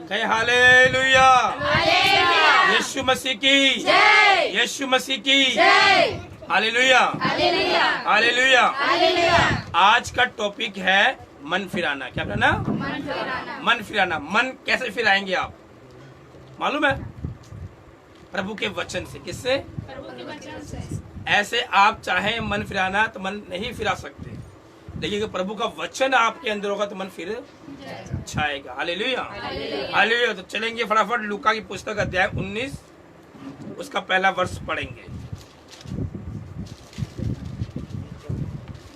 कहे हालेलुया। यीशु मसीह की, यीशु मसीह की हालेलुया, हालेलुया। आज का टॉपिक है मन फिराना। क्या करना? मन फिराना। मन कैसे फिराएंगे आप? मालूम है? प्रभु के वचन से। किससे? प्रभु के वचन से। ऐसे आप चाहे मन फिराना तो मन नहीं फिरा सकते, लेकिन अगर प्रभु का वचन आपके अंदर होगा तो मन फिर छाएगा। Hallelujah, hallelujah. तो चलेंगे फटाफट लूका की पुस्तक अध्याय 19 उसका पहला वर्ष पढ़ेंगे।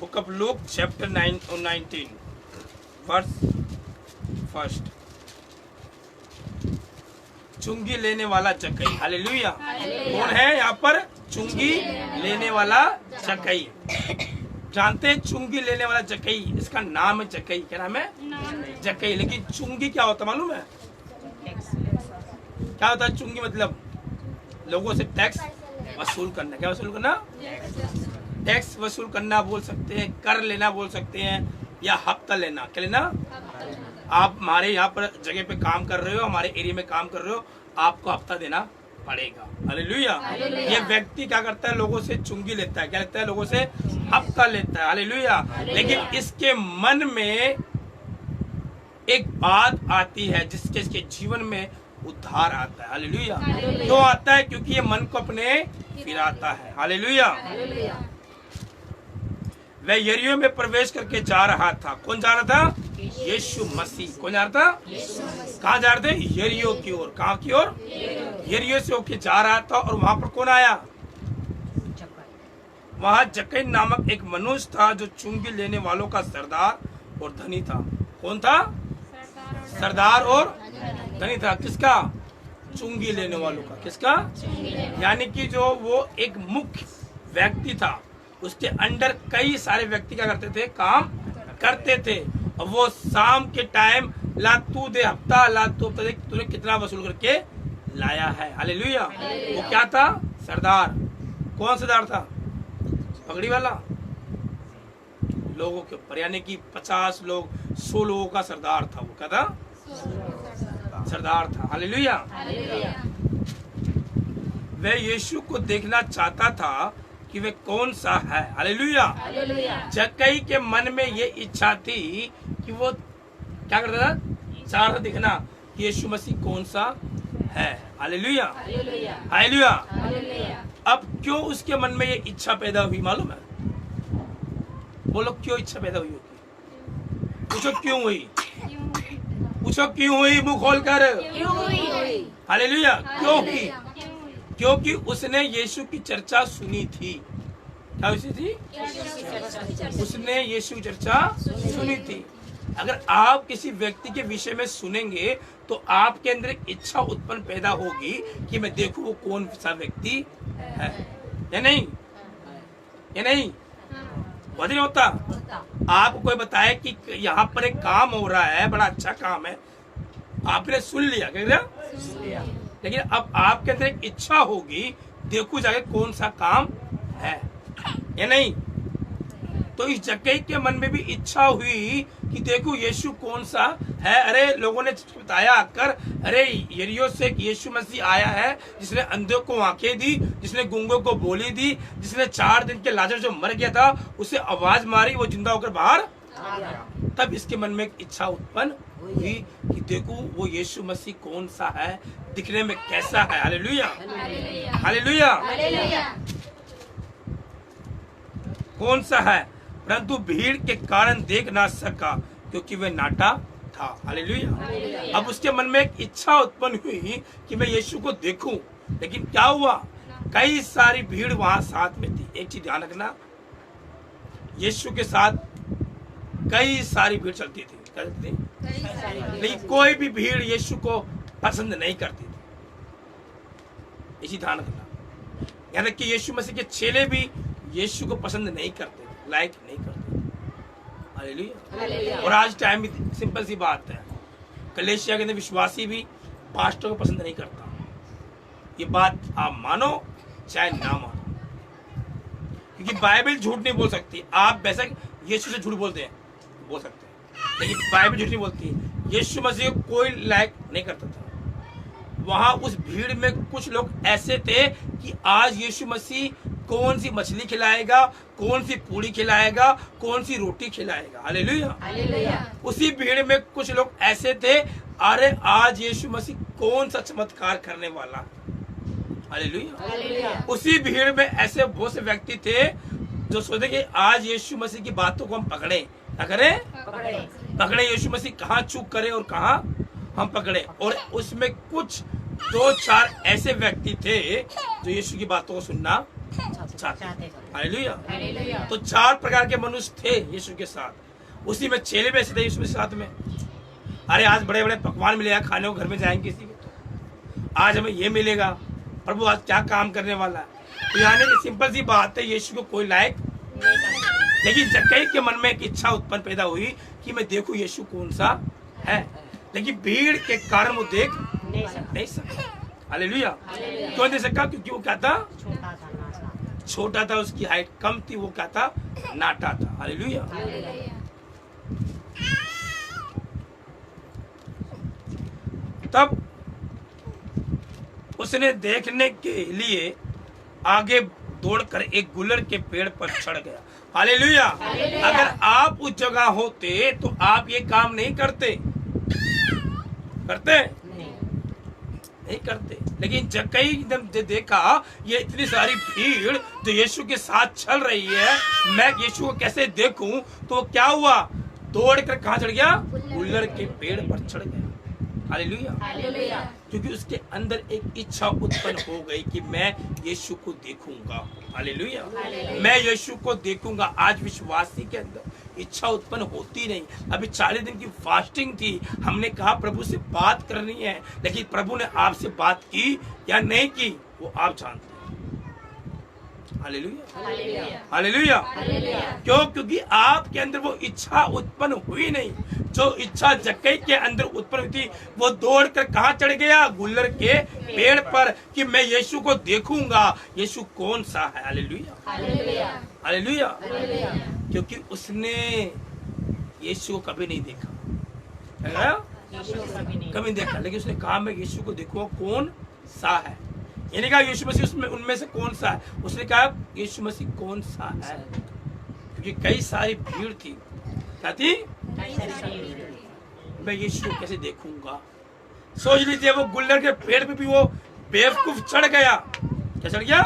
Book of Luke chapter 19 verse first. चुंगी लेने वाला जक्कई। हालेलुया। कौन है यहाँ पर? चुंगी लेने वाला जक्कई। जानते हैं चुंगी लेने वाला जक्कई, इसका नाम है जक्कई। क्या नाम है? जक्कई। लेकिन चुंगी क्या होता मालूम है? क्या होता है चुंगी? मतलब लोगों से टैक्स वसूल करना। क्या वसूल करना? टैक्स वसूल करना बोल सकते हैं, कर लेना बोल सकते हैं, या हफ्ता लेना। क्या लेना? आप हमारे यहाँ पर जगह पे काम कर रहे हो, हमारे एरिया में काम कर रहे हो, आपको हफ्ता देना पड़ेगा। हालेलुया। ये व्यक्ति क्या करता है? लोगों से चुंगी लेता है। क्या लेता है? लोगों से हफ्ता लेता है। हालेलुया। लेकिन इसके मन में एक बात आती है जिसके इसके जीवन में उद्धार आता है। हालेलुया। क्यों आता है? क्योंकि ये मन को अपने फिराता है। हालेलुया। वह यरीहो में प्रवेश करके जा रहा था। कौन जा रहा था? यीशु मसीह। कौन जा रहा था? कहाँ जा रहे थे? यरीहो की ओर। कहाँ की ओर? यरीहो से होके जा रहा था। और वहां पर कौन आया? वहां जक्कई नामक एक मनुष्य था जो चुंगी लेने वालों का सरदार और धनी था। कौन था? सरदार और धनी था। किसका? चुंगी लेने वालों का। किसका? यानी कि जो वो एक मुख्य व्यक्ति था, उसके अंडर कई सारे व्यक्ति क्या करते थे? काम करते थे। और वो शाम के टाइम ला तू दे हफ्ता, ला तू दे, तूने कितना वसूल करके लाया है। हालेलुया। वो क्या था? सरदार। कौन सरदार था? पगड़ी वाला लोगों के ऊपर, यानी कि 50 लोग 100 लोगों का सरदार था। वो क्या था? सरदार था। हालेलुया। वह यीशु को देखना चाहता था कि वे कौन सा है। हालेलुया। जक्कई के मन में ये इच्छा थी कि वो क्या करता था? चाह रहा दिखना कि यीशु मसीह कौन सा है। Hallelujah, hallelujah. अब क्यों उसके मन में ये इच्छा पैदा हुई मालूम है? बोलो क्यों इच्छा पैदा हुई होगी? पूछो क्यों हुई? पूछो क्यों हुई? मुंह खोल कर। हालेलुया। क्यों हुई? क्योंकि उसने यीशु की चर्चा सुनी थी। क्या हुई थी? उसने यीशु की चर्चा सुनी थी। अगर आप किसी व्यक्ति के विषय में सुनेंगे तो आपके अंदर एक इच्छा उत्पन्न पैदा होगी कि मैं देखूं वो कौन सा व्यक्ति है, या नहीं? या नहीं? बहुत नहीं होता। आपको कोई बताए कि यहाँ पर एक काम हो रहा है, बड़ा अच्छा काम है, आपने सुन लिया, क्या? लेकिन अब आपके अंदर एक इच्छा होगी, देखो जाके कौन सा काम है, या नहीं? तो इस जक्कई के मन में भी इच्छा हुई कि देखो यीशु कौन सा है। अरे लोगों ने बताया आकर, अरे यरीहो से यीशु मसीह आया है जिसने अंधों को आंखें दी, जिसने गूंगों को बोली दी, जिसने 4 दिन के लाजर जो मर गया था उसे आवाज मारी, वो जिंदा होकर बाहर आ गया। तब इसके मन में एक इच्छा उत्पन्न हुई कि देखो वो यीशु मसीह कौन सा है, दिखने में कैसा है। Hallelujah, hallelujah. कौन सा है? परंतु भीड़ के कारण देख ना सका क्योंकि वह नाटा था। हालेलुया। अब उसके मन में एक इच्छा उत्पन्न हुई कि मैं यीशु को देखूं, लेकिन क्या हुआ? कई सारी भीड़ वहां साथ में थी। एक चीज ध्यान रखना, यीशु के साथ कई सारी भीड़ चलती थी, लेकिन कोई भी भीड़ यीशु को पसंद नहीं करती थी। इसी ध्यान रखना। यानी कि यीशु मसीह के चेले भी यीशु को पसंद नहीं करते, लाइक नहीं करते। हालेलुया। और आज टाइम भी सिंपल सी बात है, कलेशिया के अंदर विश्वासी भी पास्टर को पसंद नहीं करता। ये बात आप मानो चाहे ना मानो, क्योंकि बाइबल झूठ नहीं बोल सकती। आप बेशक यीशु से झूठ बोलते हैं, बोल सकते हैं, लेकिन बाइबल झूठ नहीं बोलती। यीशु मसीह को कोई लायक नहीं करता था। वहां उस भीड़ में कुछ लोग ऐसे थे कि आज यीशु मसीह कौन सी मछली खिलाएगा, कौन सी पूरी खिलाएगा, कौन सी रोटी खिलाएगा। हालेलुया। उसी भीड़ में कुछ लोग ऐसे थे, अरे आज यीशु मसीह कौन सा चमत्कार करने वाला। हालेलुया। उसी भीड़ में ऐसे बहुत से व्यक्ति थे जो सोचते कि आज यीशु मसीह की बातों को हम पकड़े। क्या करें? पकड़े यीशु मसीह कहाँ चूक करे और कहाँ हम पकड़े। और उसमें कुछ 2-4 ऐसे व्यक्ति थे जो यीशु की बातों को सुनना चाहते। हालेलुया। तो 4 प्रकार के मनुष्य थे यीशु के साथ। उसी में चेले भी ऐसे थे यीशु के साथ में। अरे आज बड़े बड़े पकवान मिलेगा खाने को, घर में जाएंगे किसी के, तो आज हमें ये मिलेगा, प्रभु आज क्या काम करने वाला है। तो यानी कि सिंपल सी बात है, यीशु को कोई लायक नहीं। लेकिन जक्कई के मन में एक इच्छा उत्पन्न पैदा हुई कि मैं देखूं यीशु कौन सा है, लेकिन भीड़ के कारण वो देख नहीं सका। हालेलुया। क्यों नहीं सका? क्योंकि वो क्या था? छोटा था, उसकी हाइट कम थी, वो क्या था? नाटा था। हालेलुया। तब उसने देखने के लिए आगे दौड़कर एक गुलर के पेड़ पर चढ़ गया। हालेलुया। अगर आप उस जगह होते तो आप ये काम नहीं करते नहीं करते। लेकिन जक्कई ने देखा ये इतनी सारी भीड़ जो यीशु के साथ चल रही है, मैं यीशु को कैसे देखूं, तो क्या हुआ? दौड़कर कहां चढ़ गया? गुलर के पेड़ पर चढ़ गया। हालेलुया। क्योंकि उसके अंदर एक इच्छा उत्पन्न हो गई कि मैं यीशु को देखूंगा। हालेलुया। मैं यीशु को देखूंगा। आज विश्वासी के अंदर इच्छा उत्पन्न होती नहीं। अभी 40 दिन की फास्टिंग थी, हमने कहा प्रभु से बात करनी है, लेकिन प्रभु ने आपसे बात की या नहीं की वो आप जानते हैं। हालेलुया। क्यों? क्योंकि आपके अंदर वो इच्छा उत्पन्न हुई नहीं। जो इच्छा जक्कई के अंदर उत्पन्न हुई थी, वो दौड़कर कहां चढ़ गया? गुलर के पेड़ पर, कि मैं यीशु को देखूंगा। यीशु कौन सा है? हालेलुया। क्योंकि उसने यीशु को कभी नहीं देखा, कभी देखा, लेकिन उसने कहा मैं यीशु को देखूंगा कौन सा है। यानी कहा यीशु मसीह उसमें उनमें से कौन सा है। उसने कहा यीशु मसीह कौन सा है, क्योंकि कई सारी भीड़ थी। क्या थी? मैं यीशु को कैसे देखूंगा। सोच लीजिए वो गुलर के पेड़ पे भी वो बेवकूफ चढ़ गया। क्या चढ़ गया?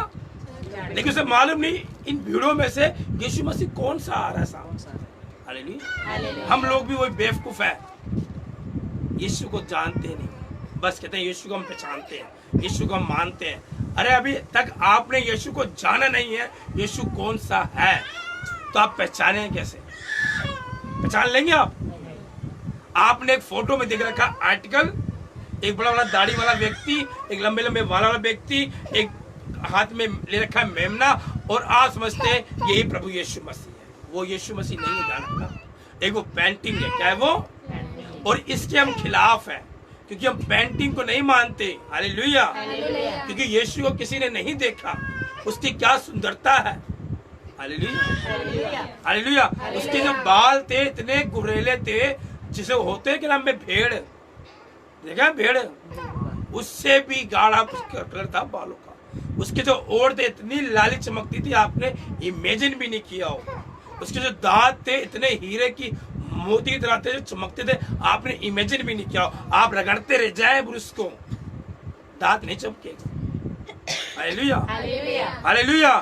लेकिन उसे मालूम नहीं इन भीड़ों में से यीशु मसीह कौन सा आ रहा है सामने। हालेलुया। हम लोग भी वही बेवकूफ है, यीशु को जानते नहीं, बस कहते हैं यीशु को हम पहचानते हैं, यीशु को हम मानते हैं। अरे अभी तक आपने यीशु को जाना नहीं है यीशु कौन सा है, तो आप पहचाने कैसे? पहचान लेंगे आप? आपने एक फोटो में देख रखा आर्टिकल, एक बड़ा बड़ा दाढ़ी वाला व्यक्ति, एक लंबे लंबे बाल वाला व्यक्ति, एक हाथ में ले रखा है मेमना, और आप समझते हैं यही प्रभु यीशु मसीह है। वो यीशु मसीह नहीं है, जानता। एक वो पेंटिंग है। क्या है वो? और इसके हम खिलाफ हैं, क्योंकि हम पेंटिंग को नहीं मानते। हालेलुया। क्योंकि यीशु को किसी ने नहीं देखा, उसकी क्या सुंदरता है। हालेलुया। उसके जो बाल थे इतने गुरेले थे, जिसे होते कि नाम में भेड़, देखा भेड़, उससे भी गाढ़ा उसका कलर था बालों का। उसके जो ओठ थे इतनी लाली चमकती थी, आपने इमेजिन भी नहीं किया हो। उसके जो दांत थे इतने हीरे की मोती की तरह थे, जो चमकते थे, आपने इमेजिन भी नहीं किया हो। आप रगड़ते रह जाए ब्रश को, दांत नहीं चमकेगा। हालेलुया।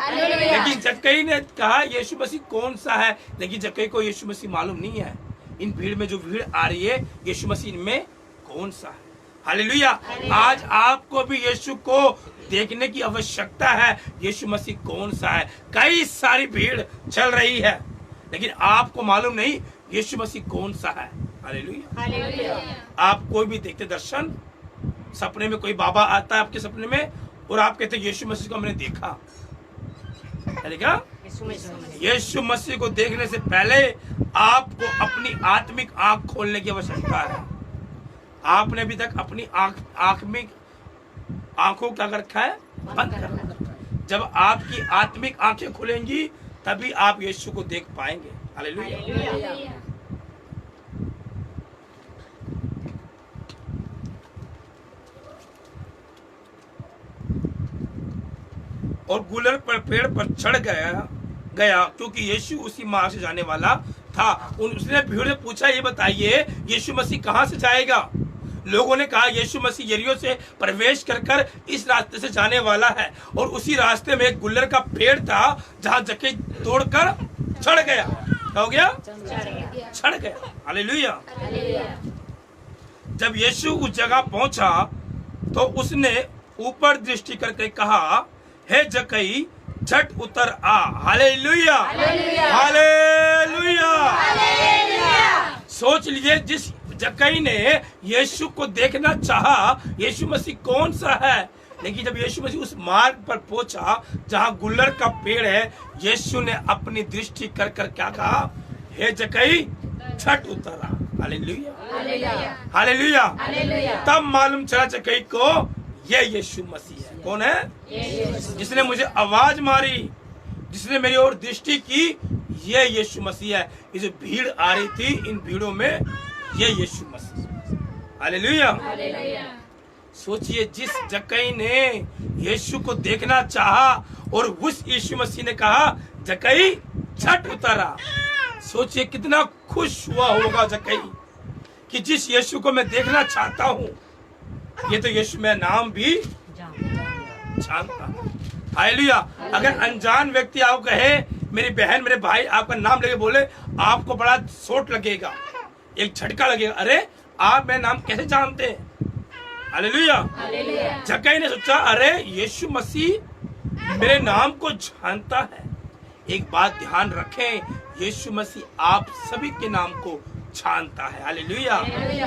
लेकिन जक्कई ने कहा यीशु मसीह कौन सा है, लेकिन जक्कई को यीशु मसीह मालूम नहीं है। इन भीड़ में जो भीड़ आ रही है, यीशु मसीह में कौन सा है। हालेलुया। आज आपको भी यीशु को देखने की आवश्यकता है, यीशु मसीह कौन सा है। कई सारी भीड़ चल रही है, लेकिन आपको मालूम नहीं यीशु मसीह कौन सा है। हालेलुया। आप कोई भी देखते दर्शन, सपने में कोई बाबा आता है आपके सपने में, और आप कहते यीशु मसीह को हमने देखा। यीशु मसीह को देखने से पहले आपको अपनी आत्मिक आंख खोलने की आवश्यकता है। आपने अभी तक अपनी आंखों क्या कर रखा है? बंद कर रखा है। जब आपकी आत्मिक आंखें खुलेंगी तभी आप यीशु को देख पाएंगे। हालेलुया। और गुलर पर पेड़ पर चढ़ गया क्योंकि यीशु उसी मार्ग से जाने वाला था। उसने भीड़ से पूछा, ये बताइए यीशु मसीह कहाँ से जाएगा? लोगों ने कहा, यीशु मसीह यरीहो से प्रवेश कर इस रास्ते से जाने वाला है। और उसी रास्ते में एक गुल्लर का पेड़ था जहाँ जक्कई तोड़कर चढ़ गया। क्या हो गया? चढ़ गया। हालेलुया। जब यीशु उस जगह पहुंचा तो उसने ऊपर दृष्टि करके कहा, हे जक्कई झट उतर आ। Hallelujah, hallelujah. सोच लीजिए, जिस जक्कई ने यीशु को देखना चाहा, यीशु मसीह कौन सा है, लेकिन जब यीशु मसीह उस मार्ग पर पहुंचा जहां गुल्लर का पेड़ है, यीशु ने अपनी दृष्टि कर क्या कहा, हे जक्कई झट उतर आ। Hallelujah, hallelujah. तब मालूम चला जक्कई को ये यीशु मसीह है। कौन है? जिसने मुझे आवाज मारी, जिसने मेरी ओर दृष्टि की, ये यीशु मसीह है। ये जो भीड़ आ रही थी, इन भीड़ों में ये यीशु मसीह। हालेलुया। सोचिए, जिस जक्कई ने यीशु को देखना चाहा और उस यीशु मसीह ने कहा, जक्कई झट उतरा। सोचिए कितना खुश हुआ होगा जक्कई कि जिस यीशु को मैं देखना चाहता हूँ, ये तो यीशु मेरा नाम भी जानता। हालेलुया। अगर अनजान व्यक्ति आपको कहे, मेरी बहन मेरे भाई आपका नाम लेके बोले, आपको बड़ा चोट लगेगा, एक झटका लगेगा। अरे आप मेरा नाम कैसे जानते हैं? हालेलुया। जक्कई ने सोचा, अरे यीशु मसीह मेरे नाम को जानता है। एक बात ध्यान रखें, यीशु मसीह आप सभी के नाम को जानता है। Hallelujah,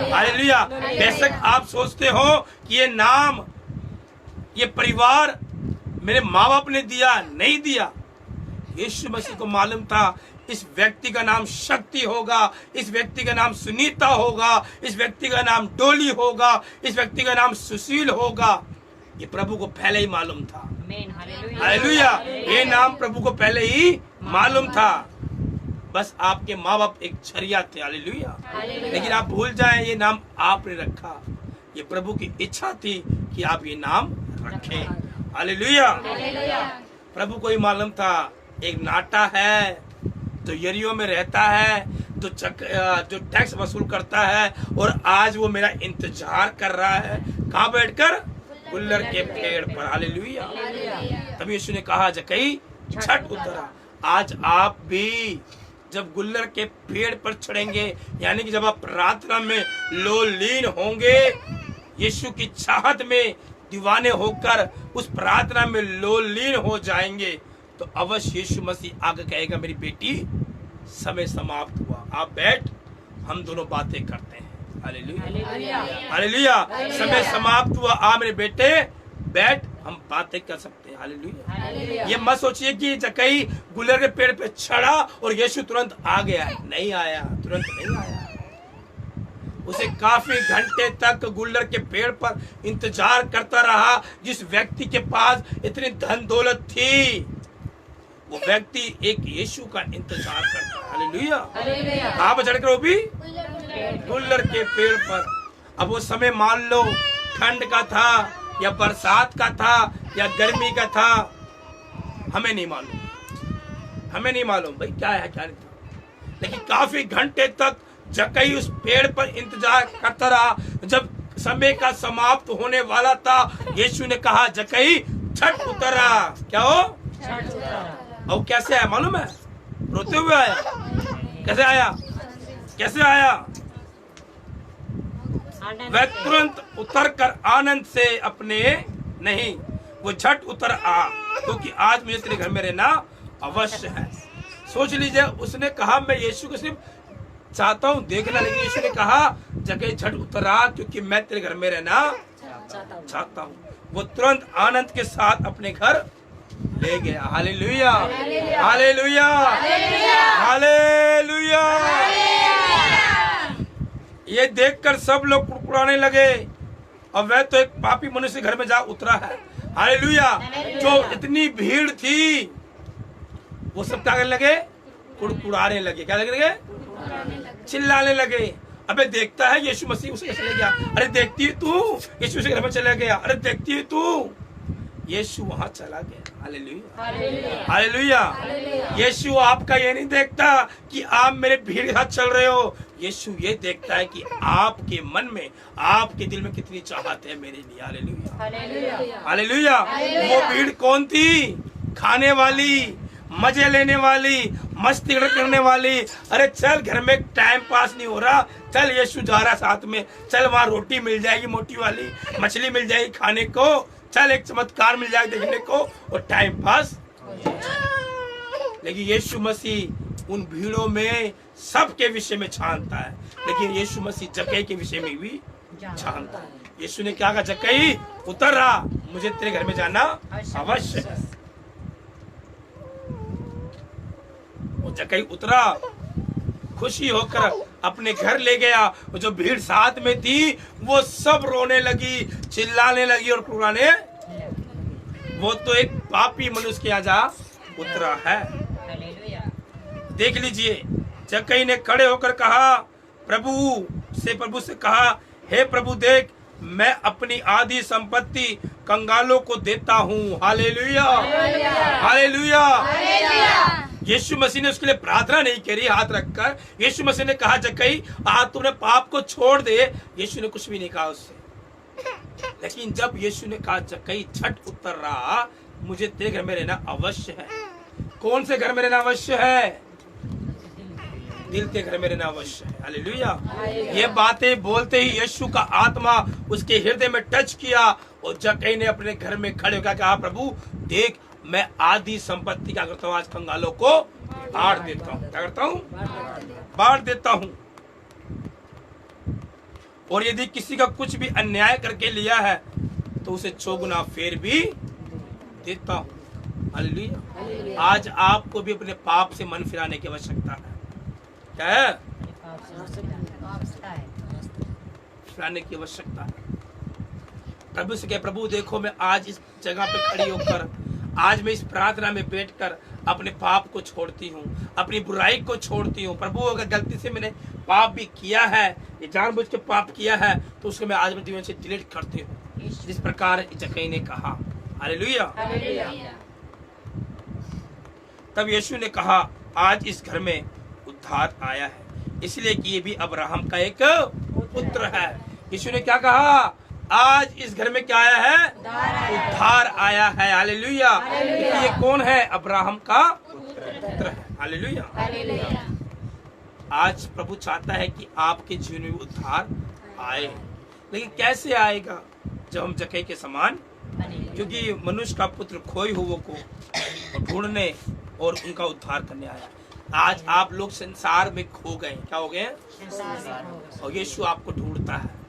hallelujah. बेशक आप सोचते हो कि ये नाम, ये परिवार मेरे माँ बाप ने दिया, नहीं दिया। यीशु मसीह को मालूम था इस व्यक्ति का नाम शक्ति होगा, इस व्यक्ति का नाम सुनीता होगा, इस व्यक्ति का नाम डोली होगा, इस व्यक्ति का नाम सुशील होगा। ये प्रभु को पहले ही मालूम था। हालेलुया। ये नाम प्रभु को पहले ही मालूम था, बस आपके माँ बाप एक झरिया थे। हालेलुया। लेकिन आप भूल जाएं, ये नाम आपने रखा। ये प्रभु की इच्छा थी कि आप ये नाम रखें। हालेलुया। प्रभु को ही मालूम था, एक नाटा है जो यरीहो में रहता है, जो टैक्स वसूल करता है, और आज वो मेरा इंतजार कर रहा है। कहाँ बैठकर? गुल्लर के पेड़ पर। हालेलुया। तभी यीशु ने कहा, जक्कई झट उतरा। आज आप भी जब गुल्लर के पेड़ पर चढ़ेंगे, यानी कि जब आप प्रार्थना में लोलीन होंगे, यीशु की चाहत में दीवाने होकर उस प्रार्थना में लोलीन हो जाएंगे, तो अवश्य यीशु मसीह आगे कहेगा, मेरी बेटी समय समाप्त हुआ, आप बैठ, हम दोनों बातें करते हैं। Hallelujah, hallelujah. समय समाप्त हुआ, आ मेरे बेटे बैठ, हम बातें कर सकते हैं। हालेलुया। ये मत सोचिए कि जक्कई गुल्लर के पेड़ पे चढ़ा और यीशु तुरंत आ गया। नहीं आया, तुरंत नहीं आया। उसे काफी घंटे तक गुल्लर के पेड़ पर इंतजार करता रहा। जिस व्यक्ति के पास इतनी धन दौलत थी, वो व्यक्ति एक यीशु का इंतजार करता। हालेलुया। कहाँ पर चढ़कर? वो भी गुल्लर के पेड़ पर। अब वो समय मान लो ठंड का था या बरसात का था या गर्मी का था, हमें नहीं मालूम, हमें नहीं मालूम भाई क्या है क्या नहीं था। लेकिन काफी घंटे तक जक्कई उस पेड़ पर इंतजार करता रहा। जब समय का समाप्त होने वाला था, यीशु ने कहा, जक्कई झट उतरा। क्या हो? और कैसे आया मालूम है? रोते हुए आया। कैसे आया? कैसे आया? वह तुरंत उतर कर आनंद से अपने नहीं, वो झट उतर आ, क्योंकि आज मुझे तेरे घर में रहना अवश्य है। सोच लीजिए, उसने कहा मैं यीशु को सिर्फ चाहता हूँ देखना, लेकिन यीशु ने कहा जगह झट उतर आ, क्योंकि मैं तेरे घर में रहना चाहता हूँ। वो तुरंत आनंद के साथ अपने घर ले गया। Hallelujah, hallelujah, hallelujah. ये देखकर सब लोग कुड़कुड़ाने लगे, और वह तो एक पापी मनुष्य घर में जा उतरा है। हालेलुया। जो इतनी भीड़ थी, वो सब क्या करने लगे? कुड़कुड़ाने लगे। क्या लगे? चिल्लाने लगे। अबे देखता है यीशु मसीह उसे चले गया। अरे देखती है तू, यीशु के घर में चला गया। अरे देखती है तू, यीशु वहां चला गया। Hallelujah, hallelujah. यीशु आपका ये नहीं देखता कि आप मेरे भीड़ के साथ चल रहे हो। यीशु ये देखता है कि आपके मन में, आपके दिल में कितनी चाहत है मेरे लिए। Hallelujah, hallelujah. वो भीड़ कौन थी? खाने वाली, मजे लेने वाली, मस्ती करने वाली। अरे चल, घर में टाइम पास नहीं हो रहा, चल यीशु जा रहा साथ में, चल वहां रोटी मिल जाएगी मोटी वाली, मछली मिल जाएगी खाने को, चल एक चमत्कार मिल जाएगा देखने को और टाइम पास। लेकिन यीशु मसीह उन भीड़ों में सबके विषय में जानता है, लेकिन यीशु मसीह जक्कई के विषय में भी जानता है। यीशु ने क्या कहा? जक्कई उतर रहा, मुझे तेरे घर में जाना अवश्य है। वो जक्कई उतरा, खुशी होकर अपने घर ले गया। वो जो भीड़ साथ में थी वो सब रोने लगी, चिल्लाने लगी और कुर्बाने। वो तो एक पापी मनुष्य के यहाँ जा उतरा है। देख लीजिए, जक्कई ने खड़े होकर कहा, प्रभु से कहा, हे प्रभु देख, मैं अपनी आधी संपत्ति कंगालों को देता हूँ। Hallelujah, hallelujah. यीशु मसीह ने उसके लिए प्रार्थना नहीं करी हाथ रखकर। यीशु मसीह ने कहा, जक्कई आज तुमने पाप को छोड़ दे। यीशु ने कुछ भी नहीं कहा उससे। लेकिन जब यीशु ने कहा, जक्कई झट उतर रहा, मुझे तेरे घर में रहना अवश्य है। कौन से घर में रहना अवश्य है? दिल के घर में रहना अवश्य है। हालेलुया। ये बातें बोलते ही यीशु का आत्मा उसके हृदय में टच किया और जक्कई ने अपने घर में खड़े होकर कहा, प्रभु देख, मैं आधी संपत्ति क्या करता हूँ, आज कंगालों को बांट देता हूँ। क्या करता हूँ? बांट देता हूँ। और यदि किसी का कुछ भी अन्याय करके लिया है तो उसे 6 गुना फेर भी देता हूँ। हालेलुया। आज आपको भी अपने पाप से मन फिराने की आवश्यकता है। क्या है? फिराने की आवश्यकता है। प्रभु से कहे, प्रभु देखो, मैं आज इस जगह पे खड़ी होकर, आज मैं इस प्रार्थना में बैठकर अपने पाप को छोड़ती हूँ, अपनी बुराई को छोड़ती हूँ। प्रभु अगर गलती से मैंने पाप भी किया है, ये जानबूझ के पाप किया है, तो उसको मैं आज अपने जीवन से डिलीट करती हूँ, जिस प्रकार जक्कई ने कहा। हालेलुया। तब यीशु ने कहा, आज इस घर में उद्धार आया है, इसलिए कि ये भी अब्राहम का एक पुत्र है। यीशु ने क्या कहा? आज इस घर में क्या आया है? उद्धार आया है। हालेलुया। ये कौन है? अब्राहम का पुत्र है। हालेलुया। आज प्रभु चाहता है कि आपके जीवन में उद्धार आए, लेकिन कैसे आएगा? जब हम जक्कई के समान, क्योंकि मनुष्य का पुत्र खोए हुओं को ढूंढने और उनका उद्धार करने आया। आज आप लोग संसार में खो गए। क्या हो गए? और यीशु आपको ढूंढता है।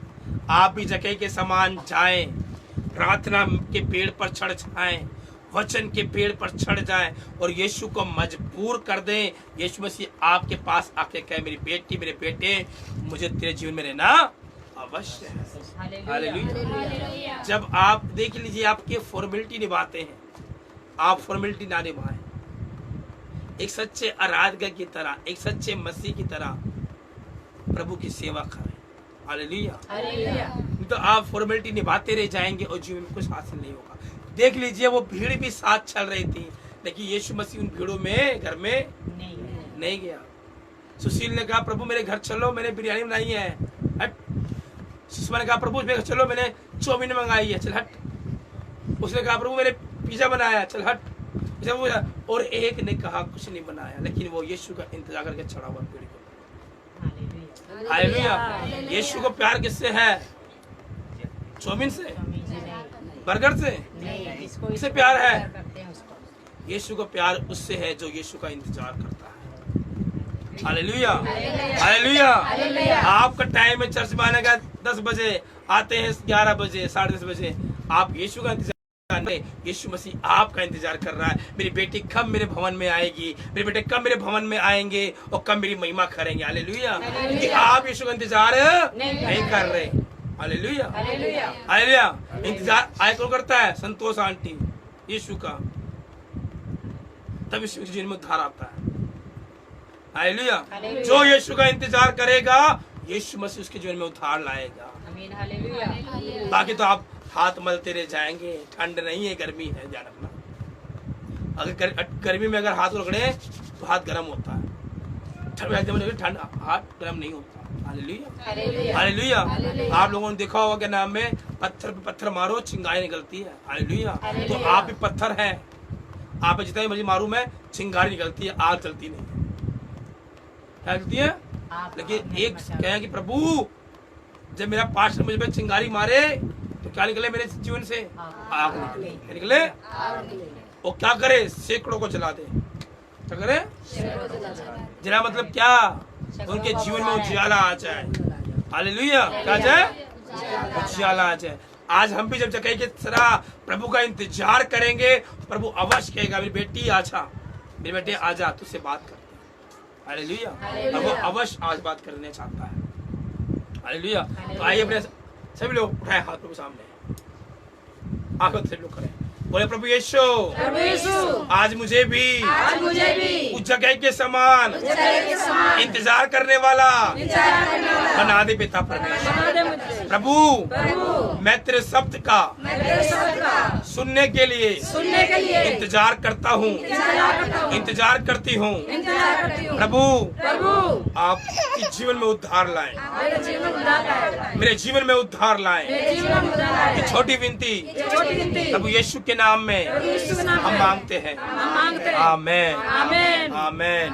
आप भी जक्कई के समान जाएं, प्रार्थना के पेड़ पर चढ़ जाएं, वचन के पेड़ पर चढ़ जाएं और यीशु को मजबूर कर दें। यीशु मसीह आपके पास आके कहे, मेरी बेटी, मेरे बेटे, मुझे तेरे जीवन में रहना अवश्य है। हालेलुया। जब आप देख लीजिए, आपके फॉर्मेलिटी निभाते हैं, आप फॉर्मेलिटी ना निभाएं। एक सच्चे आराधक की तरह, एक सच्चे मसीह की तरह प्रभु की सेवा करें। हालेलुया। तो आप फॉर्मेलिटी निभाते रह जाएंगे और जीवन में कुछ हासिल नहीं होगा। देख लीजिए, वो भीड़ भी साथ चल रही थी, लेकिन यीशु मसीह उन भीड़ों में घर में नहीं गया। सुशील ने कहा, प्रभु मेरे घर चलो, मैंने बिरयानी बनाई है। हट। सुषमा ने कहा, प्रभु मेरे घर चलो, मैंने चाउमीन मंगाई है। चल हट। उसने कहा, प्रभु मैंने पिज्जा बनाया। चल हट। और एक ने कहा, कुछ नहीं बनाया, लेकिन वो यीशु का इंतजार करके चढ़ा हुआ भीड़ को। हालेलुया। यीशु को प्यार किससे है? चाउमीन से, बर्गर से? किससे प्यार है? यीशु को प्यार उससे है जो यीशु का इंतजार करता है। Hallelujah, hallelujah. आपका टाइम है चर्च में आने का 10 बजे, आते हैं 11 बजे, 10:30 बजे। आप यीशु का इंतजार, यीशु मसीह आपका इंतजार कर रहा है। मेरी बेटी कब मेरे भवन में आएगी, मेरे बेटे कब मेरे भवन में आएंगे और कब मेरी महिमा करेंगे। हालेलुया। क्योंकि आप यीशु का इंतजार नहीं कर रहे। Hallelujah, hallelujah. इंतजार आय कौन करता है? संतोष आंटी, यीशु का। तब यीशु के जीवन में उद्धार आता है। हालेलुया। जो यीशु का इंतजार करेगा, यीशु मसीह उसके जीवन में उद्धार लाएगा। बाकी तो आप हाथ मलते रह जाएंगे। ठंड नहीं है, गर्मी है, ध्यान रखना। अगर गर्मी में अगर हाथ रगड़े तो हाथ गर्म होता है, ठंड हाथ गर्म नहीं होता। Hallelujah hallelujah. आप लोगों ने देखा होगा क्या नाम में पत्थर पे पत्थर मारो चिंगारी निकलती है। हालेलुया। तो आप भी पत्थर हैं, आप जितना ही मर्जी मारू मैं, चिंगारी निकलती है, आग चलती नहीं है। क्या चलती है? लेकिन एक कहें कि प्रभु जब मेरा पास्टर मुझ पे चिंगारी मारे तो क्या निकले मेरे जीवन से? आग निकले। क्या निकले? वो क्या करे? सैकड़ों को जला दे। क्या करे? जला मतलब क्या? उनके जीवन में उजियाला आ जाए। हालेलुया। क्या जाए? उजियाला आ जाए। आज हम भी जब जगह के तरह प्रभु का इंतजार करेंगे, प्रभु अवश्य कहेगा मेरी बेटी आजा, मेरे बेटे आजा, तुझसे बात करते हैं। हालेलुया। और वो अवश्य आज बात करने चाहता है। हालेलुया। तो आइए अपने सभी लोग उठाए हाथ प्रभु सामने, आंखों से लोग करें, बोले प्रभु यीशु आज मुझे भी उस जगह के समान इंतजार करने वाला बना दे पिता परमेश्वर। प्रभु मैं तेरे शब्द का सुनने के लिए इंतजार करता हूँ, इंतजार करती हूँ। प्रभु आपके जीवन में उद्धार लाए, मेरे जीवन में उद्धार लाए। छोटी विनती प्रभु यीशु के नाम में हम मांगते हैं। आमेन आमेन आमेन।